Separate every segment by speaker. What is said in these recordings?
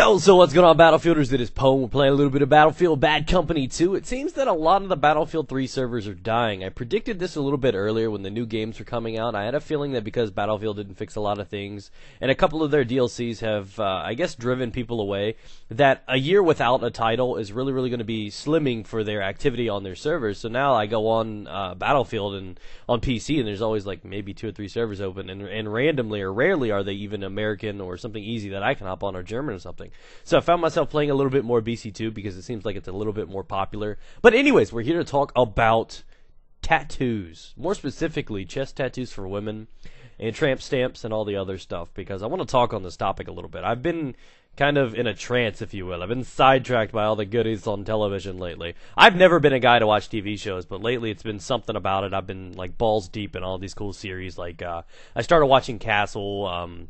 Speaker 1: Yo, so what's going on, Battlefielders? It is Poe. We're playing a little bit of Battlefield Bad Company 2. It seems that a lot of the Battlefield 3 servers are dying. I predicted this a little bit earlier when the new games were coming out. I had a feeling that because Battlefield didn't fix a lot of things, and a couple of their DLCs have, I guess, driven people away, that a year without a title is really going to be slimming for their activity on their servers. So now I go on Battlefield and on PC, and there's always like maybe 2 or 3 servers open, and randomly or rarely are they even American or something easy that I can hop on, or German or something. So I found myself playing a little bit more BC2 because it seems like it's a little bit more popular. But anyways, we're here to talk about tattoos. More specifically, chest tattoos for women and tramp stamps and all the other stuff, because I want to talk on this topic a little bit. I've been kind of in a trance, if you will. I've been sidetracked by all the goodies on television lately. I've never been a guy to watch TV shows, but lately it's been something about it. I've been like balls deep in all these cool series. Like I started watching Castle.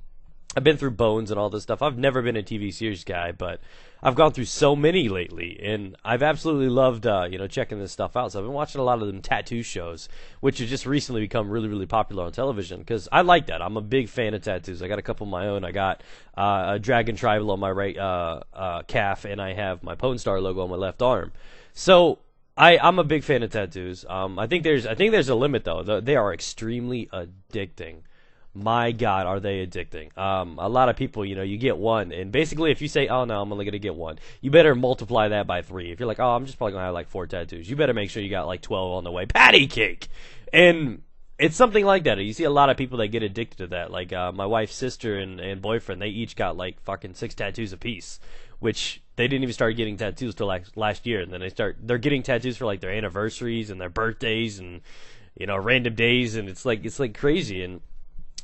Speaker 1: I've been through Bones and all this stuff. I've never been a TV series guy, but I've gone through so many lately, and I've absolutely loved, checking this stuff out. So I've been watching a lot of them tattoo shows, which have just recently become really popular on television, because I like that. I'm a big fan of tattoos. I got a couple of my own. I got a dragon tribal on my right calf, and I have my Pone Star logo on my left arm. So I'm a big fan of tattoos. I think there's a limit, though. They are extremely addicting. My God, are they addicting. A lot of people, you get one, and basically if you say, oh no, I'm only going to get one, you better multiply that by 3. If you're like, oh, I'm just probably going to have like 4 tattoos, you better make sure you got like 12 on the way. Patty cake! And it's something like that. You see a lot of people that get addicted to that. Like my wife's sister and boyfriend, they each got like fucking 6 tattoos apiece, which they didn't even start getting tattoos till like last year, and then they're getting tattoos for like their anniversaries and their birthdays and, random days, and it's like crazy. And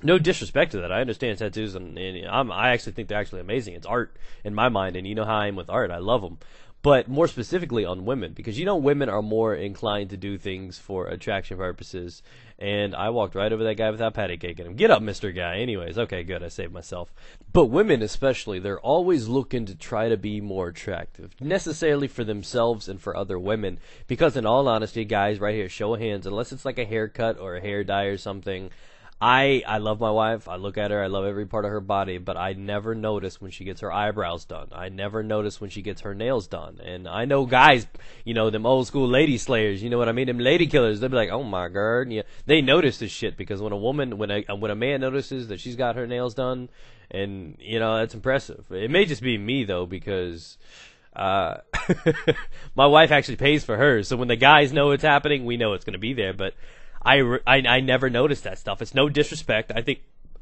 Speaker 1: no disrespect to that. I understand tattoos, and I actually think they're actually amazing. It's art in my mind, and you know how I am with art. I love them. But more specifically on women, because women are more inclined to do things for attraction purposes. And I walked right over that guy without patty caking him. Get up, Mr. Guy. Anyways, okay, good. I saved myself. But women especially, they're always looking to try to be more attractive, necessarily for themselves and for other women. Because in all honesty, guys, right here, show of hands, unless it's like a haircut or a hair dye or something, I love my wife. I look at her. I love every part of her body, but I never notice when she gets her eyebrows done. I never notice when she gets her nails done. And I know guys, them old school lady slayers, you know what I mean? Them lady killers. They'll be like, oh my God. Yeah, they notice this shit, because when a man notices that she's got her nails done, and that's impressive. It may just be me though, because my wife actually pays for hers. So when the guys know it's happening, we know it's going to be there. But I never noticed that stuff. It's no disrespect.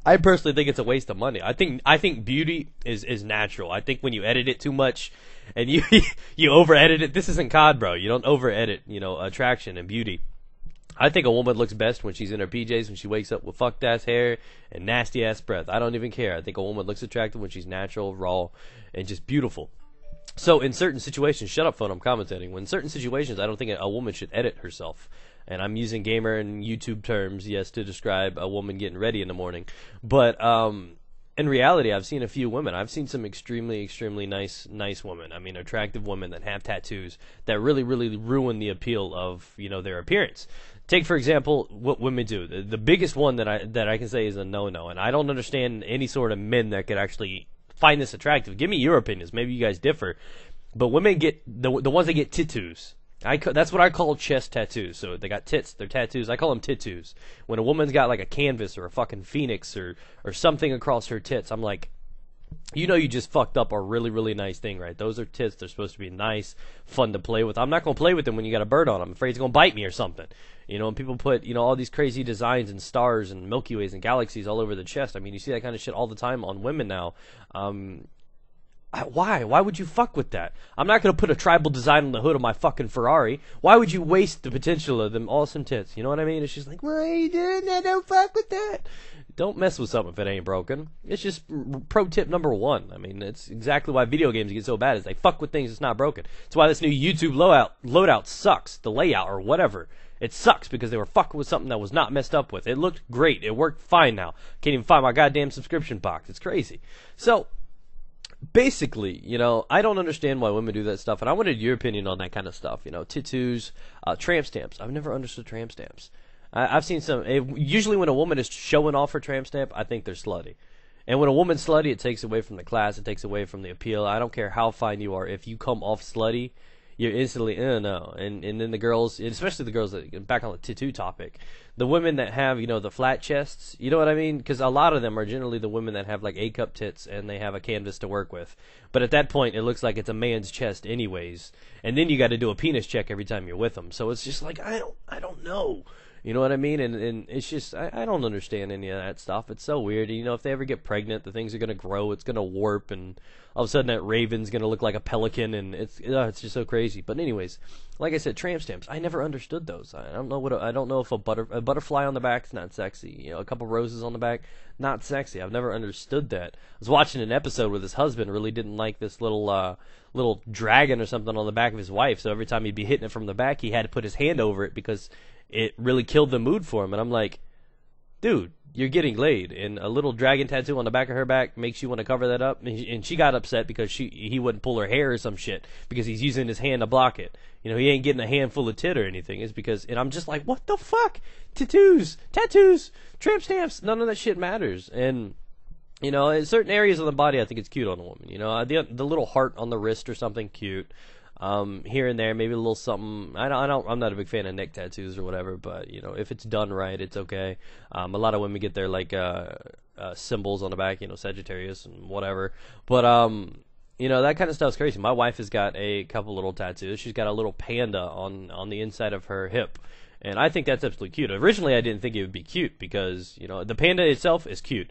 Speaker 1: I personally think it's a waste of money. I think beauty is natural. I think when you edit it too much and you over edit it, this isn't COD, bro. You don't over edit, attraction and beauty. I think a woman looks best when she's in her PJs, when she wakes up with fucked ass hair and nasty ass breath. I don't even care. I think a woman looks attractive when she's natural, raw, and just beautiful. So in certain situations, shut up phone, I'm commentating. When in certain situations, I don't think a woman should edit herself. And I'm using gamer and YouTube terms, yes, to describe a woman getting ready in the morning. But in reality, I've seen a few women. I've seen some extremely nice women. I mean, attractive women that have tattoos that really ruin the appeal of their appearance. Take, for example, what women do. The biggest one that I can say is a no-no, and I don't understand any sort of men that could actually find this attractive. Give me your opinions. Maybe you guys differ. But women get the ones that get tattoos. That's what I call chest tattoos. So they got tits, they're tattoos. I call them tattoos. When a woman's got like a canvas or a fucking phoenix or something across her tits, I'm like, you just fucked up a really nice thing, right? Those are tits. They're supposed to be nice, fun to play with. I'm not going to play with them when you got a bird on them. I'm afraid it's going to bite me or something. And people put, all these crazy designs and stars and Milky Ways and galaxies all over the chest. I mean, you see that kind of shit all the time on women now. Why? Why would you fuck with that? I'm not going to put a tribal design on the hood of my fucking Ferrari. Why would you waste the potential of them awesome tits? You know what I mean? It's just like, why are you doing that? Don't fuck with that. Don't mess with something if it ain't broken. It's just pro tip number 1. I mean, it's exactly why video games get so bad, is they fuck with things that's not broken. That's why this new YouTube loadout sucks. The layout or whatever. It sucks because they were fucking with something that was not messed up with. It looked great. It worked fine now. Can't even find my goddamn subscription box. It's crazy. So basically, I don't understand why women do that stuff, and I wanted your opinion on that kind of stuff. Tattoos, tramp stamps. I've never understood tramp stamps. I've seen some. Usually when a woman is showing off her tramp stamp, I think they're slutty. And when a woman's slutty, it takes away from the class, it takes away from the appeal. I don't care how fine you are. If you come off slutty, you're instantly, no. And then the girls, especially the girls that, back on the tattoo topic, the women that have, the flat chests, you know what I mean? Because a lot of them are generally the women that have like A-cup tits and they have a canvas to work with. But at that point, it looks like it's a man's chest anyways. And then you got to do a penis check every time you're with them. So it's just like, I don't know. You know what I mean? And it's just, I don't understand any of that stuff. It's so weird. If they ever get pregnant, the things are going to grow. It's going to warp. And all of a sudden that raven's going to look like a pelican. And it's just so crazy. But anyways, like I said, tramp stamps. I never understood those. I don't know if a butterfly on the back's not sexy. A couple roses on the back, not sexy. I've never understood that. I was watching an episode where his husband really didn't like this little dragon or something on the back of his wife. So every time he'd be hitting it from the back, he had to put his hand over it because it really killed the mood for him. And I'm like, dude, you're getting laid, and a little dragon tattoo on the back of her back makes you want to cover that up. And she got upset because he wouldn't pull her hair or some shit because he's using his hand to block it. He ain't getting a handful of tit or anything. It's because, and I'm just like, what the fuck? Tattoos, tramp stamps, none of that shit matters. And in certain areas of the body, I think it's cute on a woman. The little heart on the wrist or something, cute. Here and there, maybe a little something. I'm not a big fan of neck tattoos or whatever, but if it's done right, it's okay. A lot of women get their symbols on the back, Sagittarius and whatever. But that kind of stuff's crazy. My wife has got a couple little tattoos. She's got a little panda on the inside of her hip, and I think that's absolutely cute. Originally, I didn't think it would be cute because the panda itself is cute,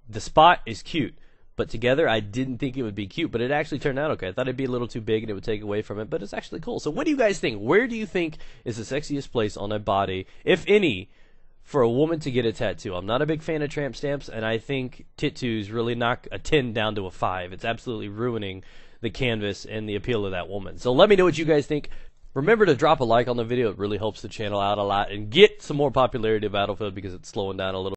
Speaker 1: the spot is cute. But together, I didn't think it would be cute, but it actually turned out okay. I thought it'd be a little too big and it would take away from it, but it's actually cool. So what do you guys think? Where do you think is the sexiest place on a body, if any, for a woman to get a tattoo? I'm not a big fan of tramp stamps, and I think tattoos really knock a 10 down to a 5. It's absolutely ruining the canvas and the appeal of that woman. So let me know what you guys think. Remember to drop a like on the video. It really helps the channel out a lot and get some more popularity to Battlefield because it's slowing down a little.